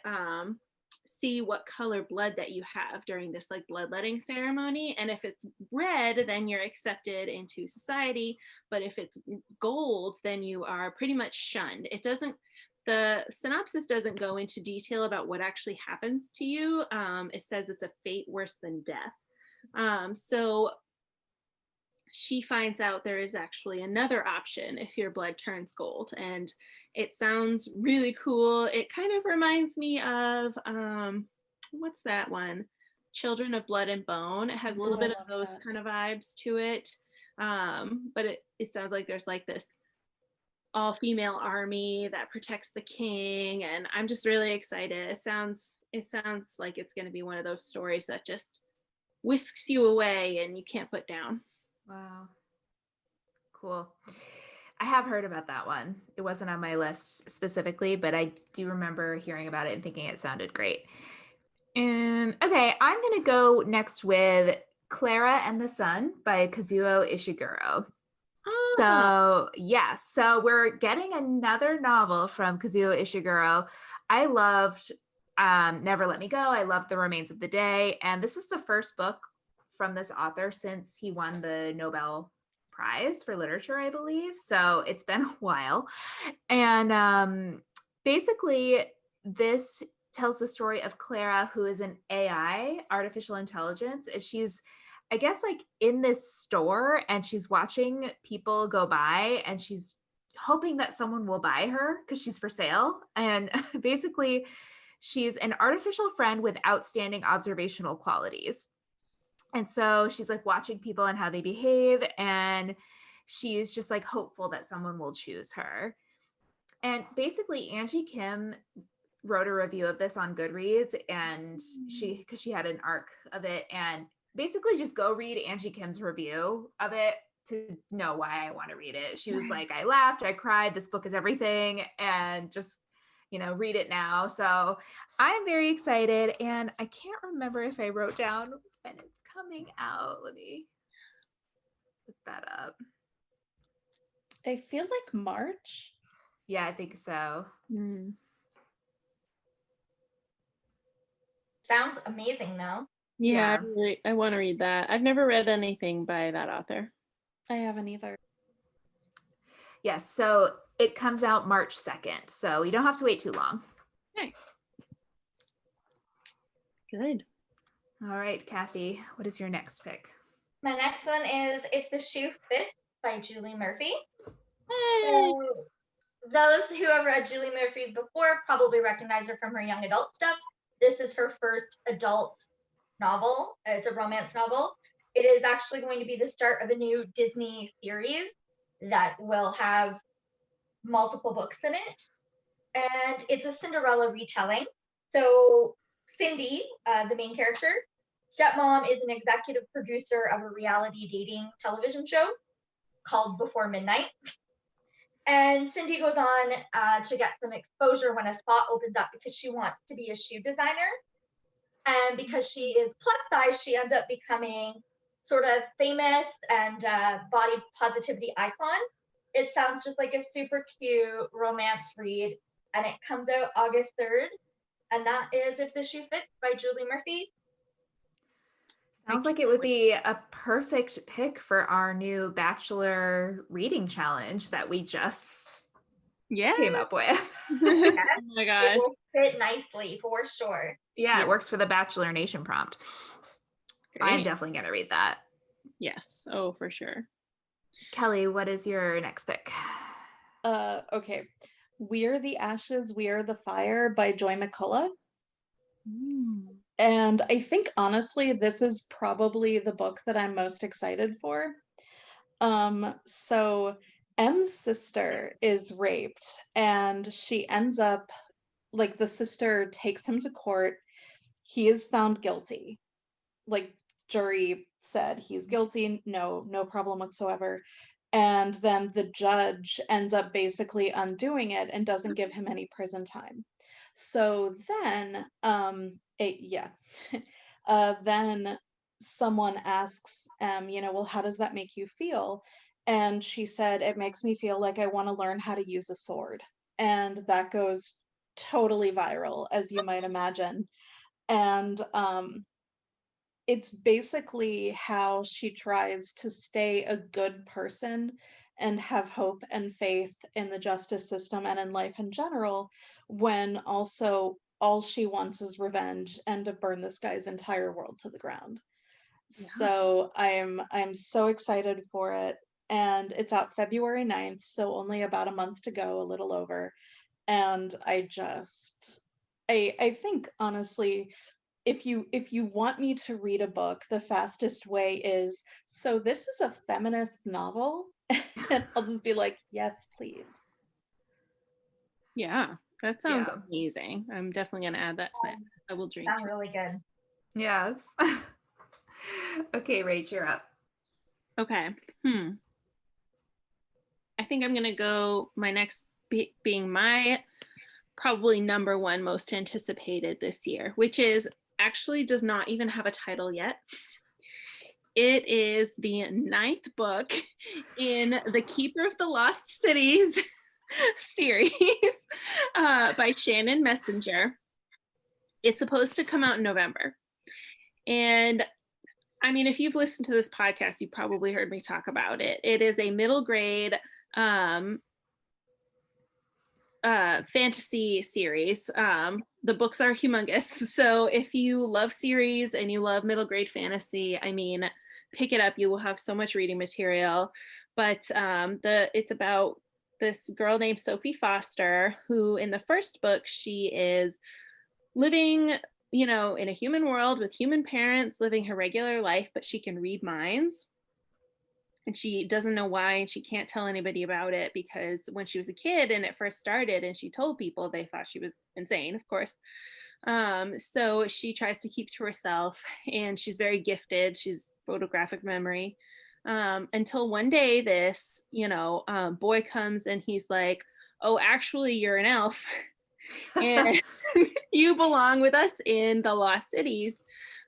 see what color blood that you have during this like bloodletting ceremony, and if it's red, then you're accepted into society, but if it's gold, then you are pretty much shunned. The synopsis doesn't go into detail about what actually happens to you. It says it's a fate worse than death. So she finds out there is actually another option if your blood turns gold, and it sounds really cool. It kind of reminds me of what's that one, Children of Blood and Bone. It has a little bit of those kind of vibes to it, but it sounds like there's like this all-female army that protects the king, and I'm just really excited. It sounds like it's going to be one of those stories that just whisks you away and you can't put down. Wow. Cool. I have heard about that one. It wasn't on my list specifically, but I do remember hearing about it and thinking it sounded great. And okay, I'm going to go next with Clara and the Sun by Kazuo Ishiguro. So yes, so we're getting another novel from Kazuo Ishiguro. I loved Never Let Me Go. I loved The Remains of the Day. And this is the first book from this author since he won the Nobel Prize for Literature, I believe. So it's been a while. And basically, this tells the story of Clara, who is an AI, artificial intelligence. She's, I guess, like in this store, and she's watching people go by, and she's hoping that someone will buy her because she's for sale. And basically, she's an artificial friend with outstanding observational qualities. And so she's like watching people and how they behave, and she's just like hopeful that someone will choose her. And basically, Angie Kim wrote a review of this on Goodreads, and because she had an arc of it, and basically just go read Angie Kim's review of it to know why I want to read it. She was like, I laughed, I cried, this book is everything, and just, read it now. So I'm very excited, and I can't remember if I wrote down when it's coming out. Let me look that up. I feel like March. Yeah, I think so. Sounds amazing though. Yeah. I want to read that. I've never read anything by that author. I haven't either. Yes, so it comes out March 2nd, so you don't have to wait too long. Nice. Good. All right, Kathy, what is your next pick? My next one is If the Shoe Fits by Julie Murphy. Hey. So those who have read Julie Murphy before probably recognize her from her young adult stuff. This is her first adult novel. It's a romance novel. It is actually going to be the start of a new Disney series that will have multiple books in it. And it's a Cinderella retelling. So Cindy, the main character, stepmom, is an executive producer of a reality dating television show called Before Midnight. And Cindy goes on to get some exposure when a spot opens up because she wants to be a shoe designer. And because she is plus size, she ends up becoming sort of famous and body positivity icon. It sounds just like a super cute romance read. And it comes out August 3rd. And that is If the Shoe Fits by Julie Murphy. Sounds like it would be a perfect pick for our new Bachelor reading challenge that we just came up with. Oh my gosh. It will fit nicely for sure. Yeah, it works for the Bachelor Nation prompt. Great. I'm definitely going to read that. Yes. Oh, for sure. Kelly, what is your next pick? Okay. We're the Ashes, We're the Fire by Joy McCullough. And I think honestly, this is probably the book that I'm most excited for. So M's sister is raped and she ends up, like, the sister takes him to court. He is found guilty. Like, jury said he's guilty, no problem whatsoever. And then the judge ends up basically undoing it and doesn't give him any prison time. So then, then someone asks, well, how does that make you feel? And she said, it makes me feel like I want to learn how to use a sword. And that goes totally viral, as you might imagine. And it's basically how she tries to stay a good person and have hope and faith in the justice system and in life in general, when also all she wants is revenge and to burn this guy's entire world to the ground. Yeah. So I'm so excited for it. And it's out February 9th, so only about a month to go, a little over. And I think honestly, if you want me to read a book, the fastest way is, so this is a feminist novel, and I'll just be like, yes, please. Yeah, that sounds amazing. I'm definitely gonna add that to my I will drink. Sounds really good. Yes. Okay, Rach, you're up. Okay. I think I'm gonna go my next being my probably number one most anticipated this year, which is actually does not even have a title yet. It is the 9th book in the Keeper of the Lost Cities series by Shannon Messenger. It's supposed to come out in November. And I mean, if you've listened to this podcast, you probably heard me talk about it. It is a middle grade fantasy series. The books are humongous. So if you love series and you love middle grade fantasy, I mean, pick it up. You will have so much reading material. But it's about this girl named Sophie Foster, who in the first book, she is living, in a human world with human parents, living her regular life, but she can read minds. And she doesn't know why, and she can't tell anybody about it, because when she was a kid and it first started and she told people, they thought she was insane, of course. So she tries to keep to herself, and she's very gifted. She's photographic memory. Until one day this, boy comes and he's like, oh, actually, you're an elf. And you belong with us in the Lost Cities.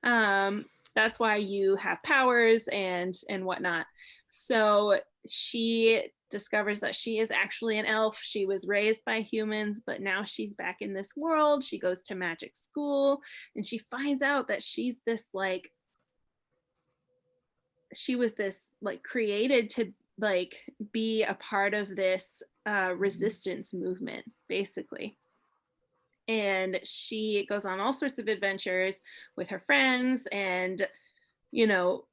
That's why you have powers and whatnot. So she discovers that she is actually an elf. She was raised by humans, but now she's back in this world. She goes to magic school, and she finds out that she's this she was created to be a part of this resistance movement, basically. And she goes on all sorts of adventures with her friends, and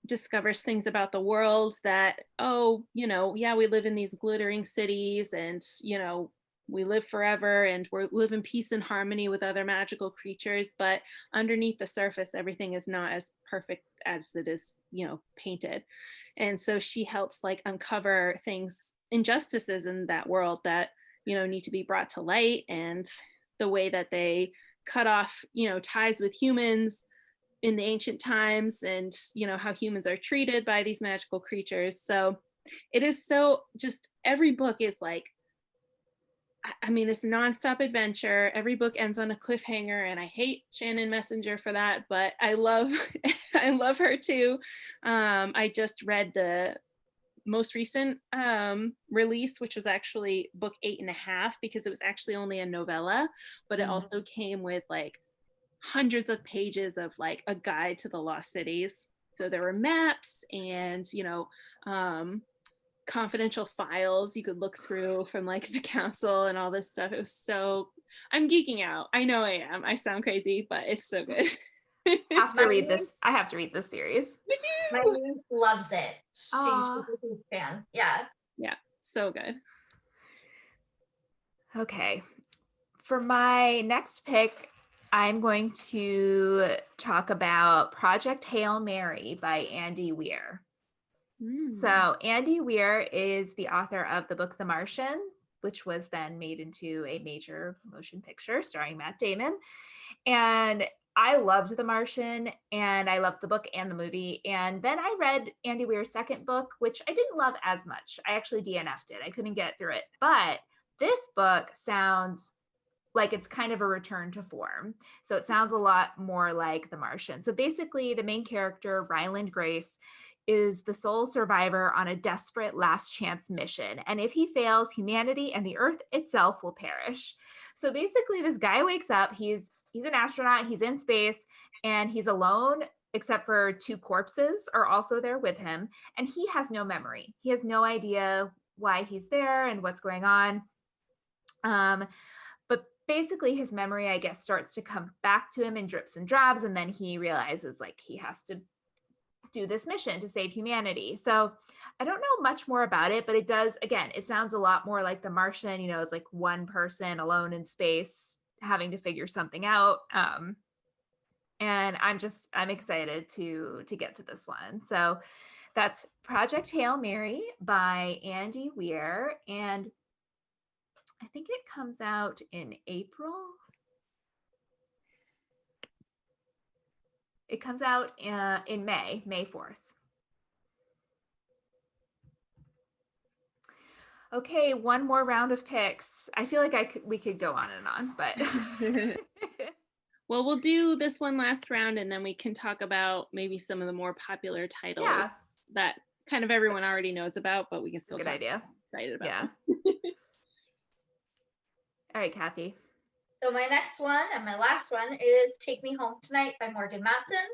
discovers things about the world that, oh, yeah, we live in these glittering cities and, we live forever and we live in peace and harmony with other magical creatures, but underneath the surface, everything is not as perfect as it is, painted. And so she helps like uncover things, injustices in that world that, need to be brought to light, and the way that they cut off, ties with humans in the ancient times, and how humans are treated by these magical creatures. So it is so, just every book is like, I mean, it's nonstop adventure. Every book ends on a cliffhanger, and I hate Shannon Messenger for that, but I love I love her too. I just read the most recent release, which was actually book 8.5, because it was actually only a novella, but it also came with like hundreds of pages of like a guide to the lost cities. So there were maps and confidential files you could look through from like the council and all this stuff. It was so, I'm geeking out. I know I am. I sound crazy, but it's so good. I have to read this series. Me My too. niece loves it. She's Aw. a huge fan. Yeah. Yeah, so good. Okay. For my next pick, I'm going to talk about Project Hail Mary by Andy Weir. So Andy Weir is the author of the book The Martian, which was then made into a major motion picture starring Matt Damon. And I loved The Martian, and I loved the book and the movie. And then I read Andy Weir's second book, which I didn't love as much. I actually DNF'd it. I couldn't get through it. But this book sounds like it's kind of a return to form. So it sounds a lot more like The Martian. So basically, the main character, Ryland Grace, is the sole survivor on a desperate last chance mission. And if he fails, humanity and the earth itself will perish. So basically, this guy wakes up, he's an astronaut, he's in space, and he's alone, except for 2 corpses are also there with him. And he has no memory. He has no idea why he's there and what's going on. But basically his memory, I guess, starts to come back to him in drips and drabs. And then he realizes like he has to do this mission to save humanity. So I don't know much more about it, but it does, again, it sounds a lot more like The Martian. It's like one person alone in space having to figure something out. And I'm excited to get to this one. So that's Project Hail Mary by Andy Weir. And I think it comes out in April. It comes out in May 4th. Okay, one more round of picks. I feel like we could go on and on, but Well, we'll do this one last round, and then we can talk about maybe some of the more popular titles that kind of everyone already knows about, but we can still good talk idea. Excited about. Yeah. All right, Kathy. So my next one and my last one is Take Me Home Tonight by Morgan Matson.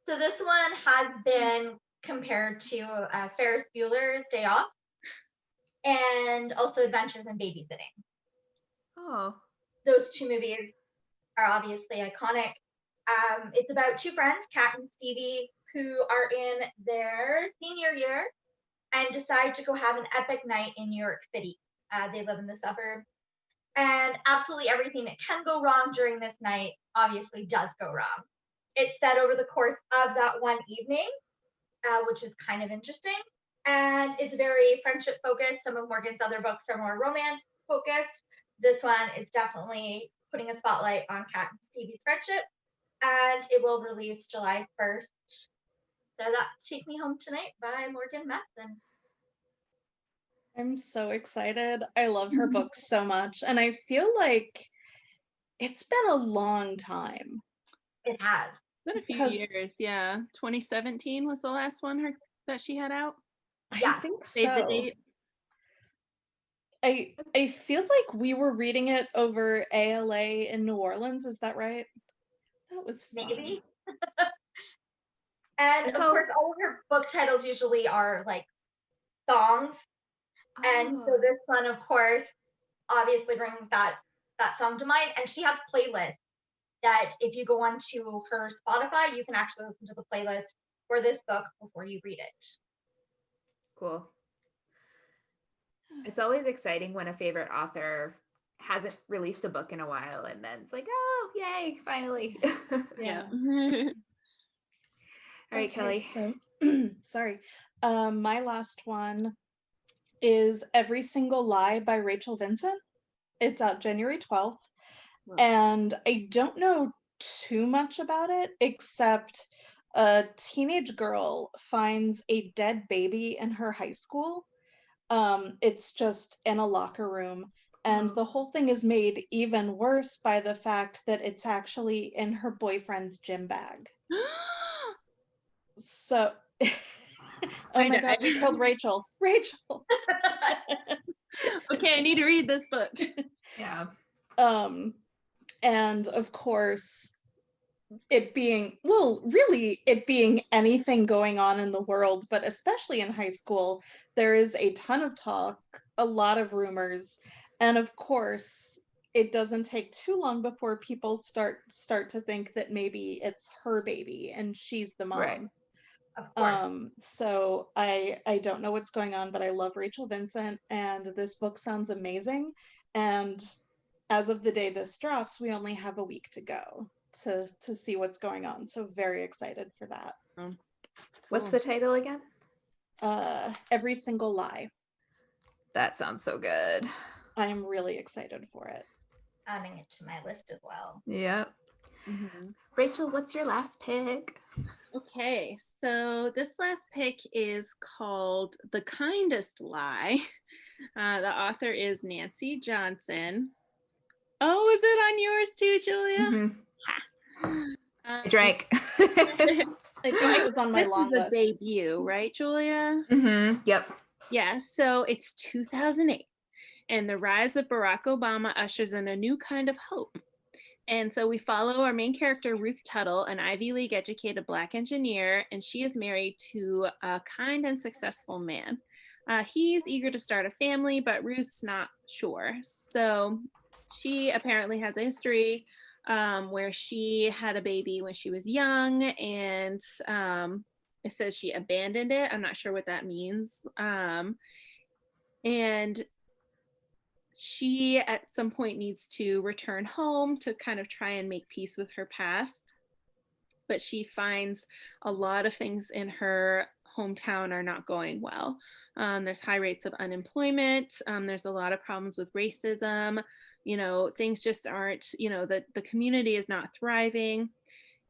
So this one has been compared to Ferris Bueller's Day Off and also Adventures in Babysitting. Oh. Those 2 movies are obviously iconic. It's about 2 friends, Kat and Stevie, who are in their senior year and decide to go have an epic night in New York City. They live in the suburbs. And absolutely everything that can go wrong during this night obviously does go wrong. It's set over the course of that one evening, which is kind of interesting. And it's very friendship focused. Some of Morgan's other books are more romance focused. This one is definitely putting a spotlight on Kat and Stevie's friendship. And it will release July 1st. So that's Take Me Home Tonight by Morgan Matson. I'm so excited. I love her books so much. And I feel like it's been a long time. It has. It's been a few years. Yeah. 2017 was the last one that she had out. I think Save the so. date. I feel like we were reading it over ALA in New Orleans. Is that right? That was fun. Maybe. And of course, all of her book titles usually are like songs. And so this one, of course, obviously brings that song to mind. And she has playlists that if you go onto her Spotify, you can actually listen to the playlist for this book before you read it. Cool. It's always exciting when a favorite author hasn't released a book in a while, and then it's like, oh, yay, finally. Yeah. All right, Okay, Kelly. So, sorry. My last one is Every Single Lie by Rachael Vincent. It's out January 12th. Wow. And I don't know too much about it, except a teenage girl finds a dead baby in her high school. It's just in a locker room. And the whole thing is made even worse by the fact that it's actually in her boyfriend's gym bag. So, oh my God, we killed Rachael. Rachael. Okay, I need to read this book. Yeah. And of course, it being anything going on in the world, but especially in high school, there is a ton of talk, a lot of rumors, and of course, it doesn't take too long before people start to think that maybe it's her baby and she's the mom. Right. Of course. So I don't know what's going on, but I love Rachael Vincent, and this book sounds amazing. And as of the day this drops, we only have a week to go to see what's going on. So very excited for that. What's the title again? Every Single Lie. That sounds so good. I am really excited for it. Adding it to my list as well. Yep. Rachael, what's your last pick? Okay, so this last pick is called The Kindest Lie. The author is Nancy Johnson. Oh, is it on yours too, Julia? I drank. I think it was on my long This is list. a debut, right, Julia? Yep. Yeah, so it's 2008, and the rise of Barack Obama ushers in a new kind of hope. And so we follow our main character, Ruth Tuttle, an Ivy League educated Black engineer, and she is married to a kind and successful man. He's eager to start a family, but Ruth's not sure. So she apparently has a history where she had a baby when she was young, and it says she abandoned it. I'm not sure what that means. And she at some point needs to return home to kind of try and make peace with her past. But she finds a lot of things in her hometown are not going well. There's high rates of unemployment. There's a lot of problems with racism. You know, things just aren't, you know, the community is not thriving.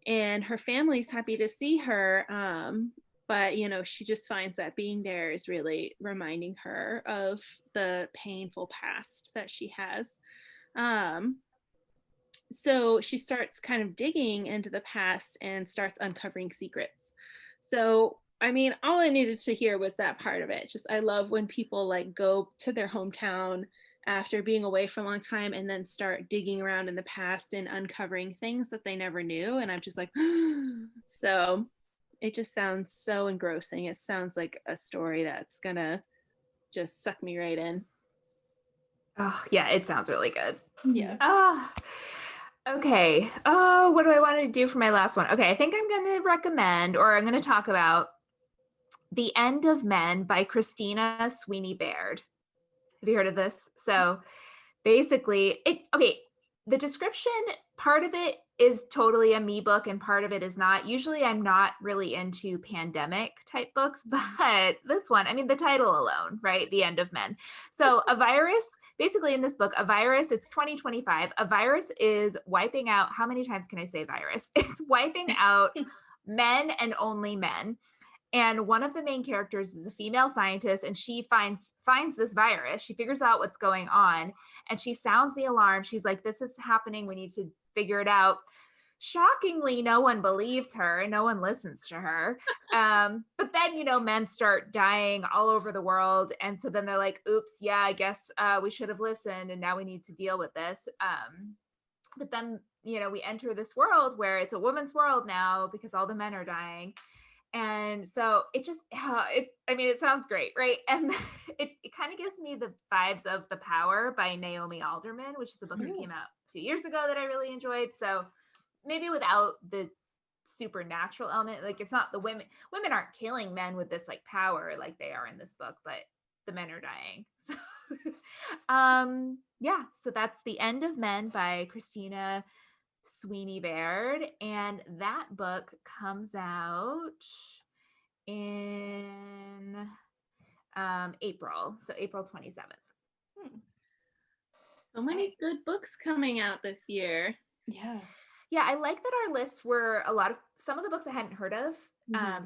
And her family's happy to see her. But, you know, she just finds that being there is really reminding her of the painful past that she has. So she starts kind of digging into the past and starts uncovering secrets. So, I mean, all I needed to hear was that part of it. Just, I love when people like go to their hometown after being away for a long time and then start digging around in the past and uncovering things that they never knew. And I'm just like, so it just sounds so engrossing. It sounds like a story that's gonna just suck me right in. Oh, yeah, it sounds really good. Yeah. Okay. Oh, what do I want to do for my last one? Okay, I think I'm going to recommend, or I'm going to talk about The End of Men by Christina Sweeney Baird. Have you heard of this? So basically, the description, part of it is totally a me book and part of it is not. Usually I'm not really into pandemic type books, but this one, I mean, the title alone, right? The End of Men. So a virus, basically in this book, a virus, it's 2025. A virus is wiping out, how many times can I say virus? It's wiping out men and only men. And one of the main characters is a female scientist, and she finds this virus. She figures out what's going on, and she sounds the alarm. She's like, this is happening. We need to figure it out. Shockingly, no one believes her and no one listens to her. But then, you know, men start dying all over the world. And so then they're like, oops, yeah, I guess we should have listened. And now we need to deal with this. But then, you know, we enter this world where it's a woman's world now because all the men are dying. And so it just, it sounds great, right? And it kind of gives me the vibes of The Power by Naomi Alderman, which is a book that came out a few years ago that I really enjoyed. So maybe without the supernatural element. Like it's not the women aren't killing men with this like power like they are in this book, but the men are dying. So yeah, so that's The End of Men by Christina Sweeney Baird, and that book comes out in April, so April 27th. So many good books coming out this year. Yeah, I like that our lists were some of the books I hadn't heard of.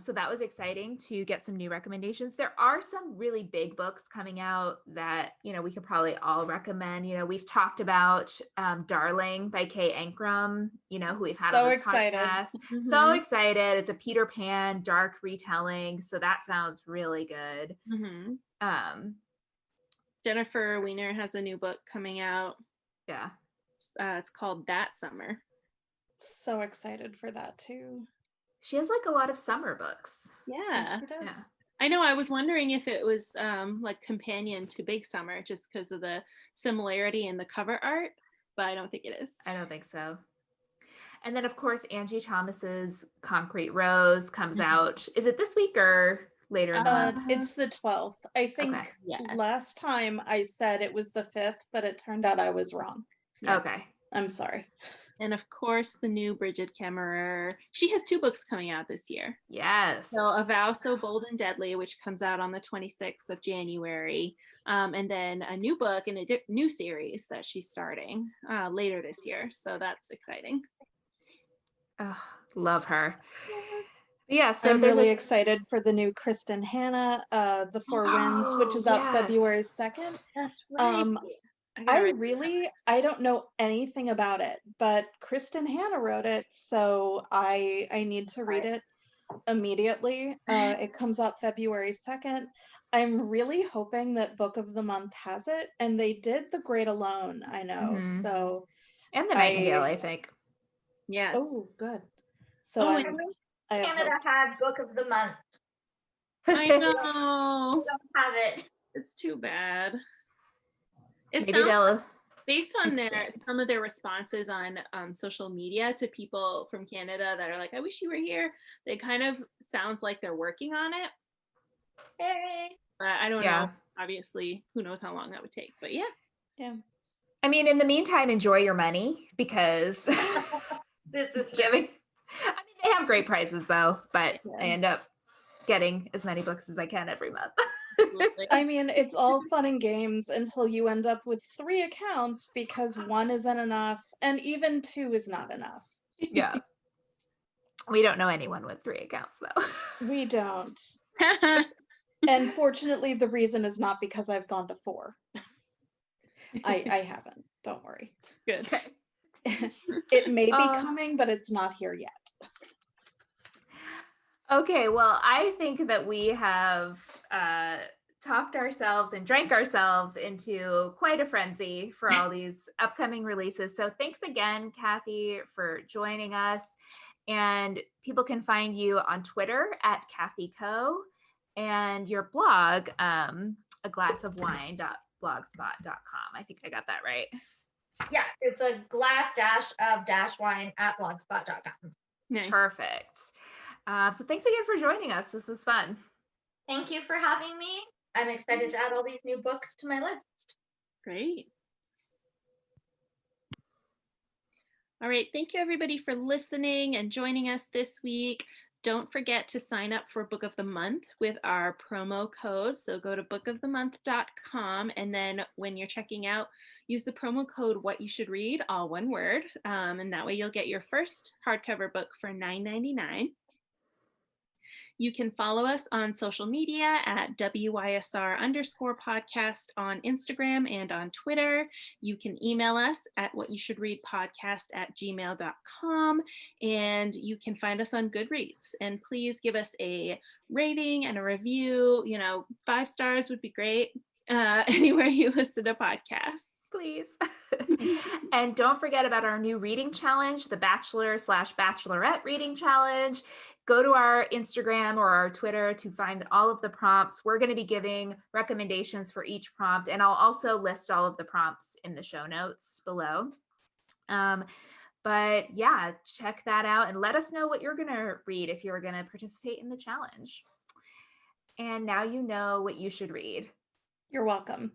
So that was exciting to get some new recommendations. There are some really big books coming out that, we could probably all recommend. We've talked about Darling by Kay Ankrum, who we've had on this podcast. So excited. It's a Peter Pan dark retelling. So that sounds really good. Jennifer Weiner has a new book coming out. Yeah. It's called That Summer. So excited for that too. She has like a lot of summer books. Yeah. She does. Yeah. I know. I was wondering if it was like companion to Big Summer just because of the similarity in the cover art, but I don't think it is. I don't think so. And then of course, Angie Thomas's Concrete Rose comes out. Is it this week or later in the month? It's the 12th. I think last time I said it was the 5th, but it turned out I was wrong. Yeah. Okay. I'm sorry. And of course, the new Bridget Kemmerer. She has 2 books coming out this year. Yes. So A Vow So Bold and Deadly, which comes out on the 26th of January. And then a new book and a new series that she's starting later this year. So that's exciting. Oh, love her. Yeah, so I'm really excited for the new Kristen Hanna, The Four Winds, which is out February 2nd. That's right. I don't know anything about it, but Kristen Hanna wrote it, so I need to read it immediately. It comes out February 2nd. I'm really hoping that Book of the Month has it, and they did The Great Alone, I know. So and The Nightingale, I think. Yes. Oh, good. So Canada had Book of the Month. I know. Don't have it. It's too bad. Maybe they'll based on some of their responses on social media to people from Canada that are like, I wish you were here. They kind of sounds like they're working on it. Hey. But I don't know. Obviously, who knows how long that would take. But yeah. I mean, in the meantime, enjoy your money because this is giving. I mean, they have great prizes though, but I end up getting as many books as I can every month. I mean, it's all fun and games until you end up with 3 accounts because 1 isn't enough and even 2 is not enough. Yeah. We don't know anyone with 3 accounts though. We don't. And fortunately, the reason is not because I've gone to 4. I haven't. Don't worry. Good. It may be coming, but it's not here yet. Okay, well, I think that we have talked ourselves and drank ourselves into quite a frenzy for all these upcoming releases. So thanks again, Kathy, for joining us. And people can find you on Twitter at Kathy Coe and your blog, aglassofwine.blogspot.com. I think I got that right. Yeah, it's a glass-of-wine at blogspot.com. Nice. Perfect. So thanks again for joining us. This was fun. Thank you for having me. I'm excited to add all these new books to my list. Great. All right. Thank you, everybody, for listening and joining us this week. Don't forget to sign up for Book of the Month with our promo code. So go to bookofthemonth.com, and then when you're checking out, use the promo code What You Should Read, all one word. And that way you'll get your first hardcover book for $9.99. You can follow us on social media at WYSR_podcast on Instagram and on Twitter. You can email us at whatyoushouldreadpodcast@gmail.com, and you can find us on Goodreads. And please give us a rating and a review. 5 stars would be great anywhere you listen to podcasts. Please. And don't forget about our new reading challenge, the Bachelor/Bachelorette reading challenge. Go to our Instagram or our Twitter to find all of the prompts. We're going to be giving recommendations for each prompt, and I'll also list all of the prompts in the show notes below. But But yeah, check that out and let us know what you're going to read if you're going to participate in the challenge. And now you know what you should read. You're welcome.